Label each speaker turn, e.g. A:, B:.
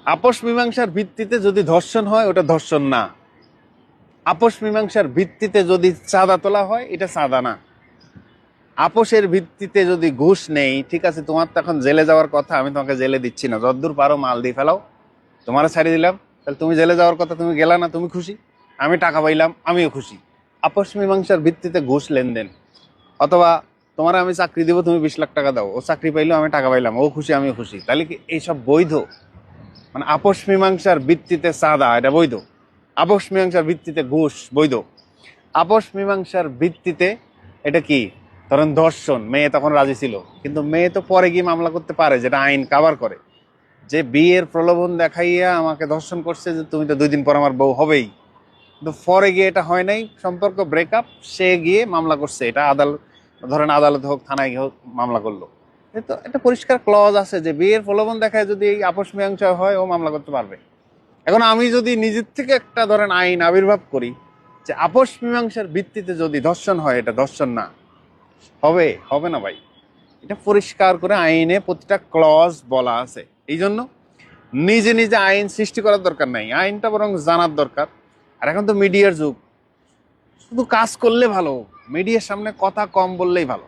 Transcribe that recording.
A: আপোষ মীমাংসার ভিত্তিতে যদি ধর্ষণ হয় ওটা ধর্ষণ না। আপোষ মীমাংসার ভিত্তিতে যদি চাঁদা তোলা হয় এটা চাঁদা না। আপোষের ভিত্তিতে যদি ঘুষ নেই, ঠিক আছে, তোমার তো এখন জেলে যাওয়ার কথা, আমি তোমাকে জেলে দিচ্ছি না, যতদূর পারো মাল দিয়ে ফেলাও, তোমার ছাড়িয়ে দিলাম, তাহলে তুমি জেলে যাওয়ার কথা, তুমি গেলা না, তুমি খুশি, আমি টাকা পাইলাম, আমিও খুশি। আপোষ মীমাংসার ভিত্তিতে ঘুষ লেনদেন, অথবা তোমার আমি চাকরি দিব, তুমি 20 লাখ টাকা দাও, ও চাকরি পাইলো, আমি টাকা পাইলাম, ও খুশি আমিও খুশি, তাহলে কি এইসব বৈধ? মানে আপোষ মীমাংসার ভিত্তিতে চাঁদা এটা বৈধ, আপোষ মীমাংসার ভিত্তিতে ঘুষ বৈধ। আপোষ মীমাংসার ভিত্তিতে এটা কি, ধরেন ধর্ষণ, মেয়ে তখন রাজি ছিল, কিন্তু মেয়ে তো পরে গিয়ে মামলা করতে পারে, যেটা আইন কাভার করে, যে বিয়ের প্রলোভন দেখাইয়া আমাকে ধর্ষণ করছে, যে তুমি তো 2 দিন পর আমার বউ হবেই, কিন্তু পরে গিয়ে এটা হয় নাই, সম্পর্ক ব্রেকআপ, সে গিয়ে মামলা করছে, এটা আদালত, ধরেন আদালত হোক, থানায় হোক, মামলা করলো। তো একটা পরিষ্কার ক্লজ আছে যে বিয়ের প্রলোভন দেখায় যদি এই আপোষ মীমাংসা হয়, ও মামলা করতে পারবে। এখন আমি যদি নিজের থেকে একটা ধরেন আইন আবির্ভাব করি যে আপোষ মীমাংসার ভিত্তিতে যদি ধর্ষণ হয় এটা ধর্ষণ না, হবে? হবে না ভাই। এটা পরিষ্কার করে আইনে প্রতিটা ক্লজ বলা আছে। এই জন্য নিজে নিজে আইন সৃষ্টি করার দরকার নাই, আইনটা বরং জানার দরকার। আর এখন তো মিডিয়ার যুগ, শুধু কাজ করলে ভালো, মিডিয়ার সামনে কথা কম বললেই ভালো।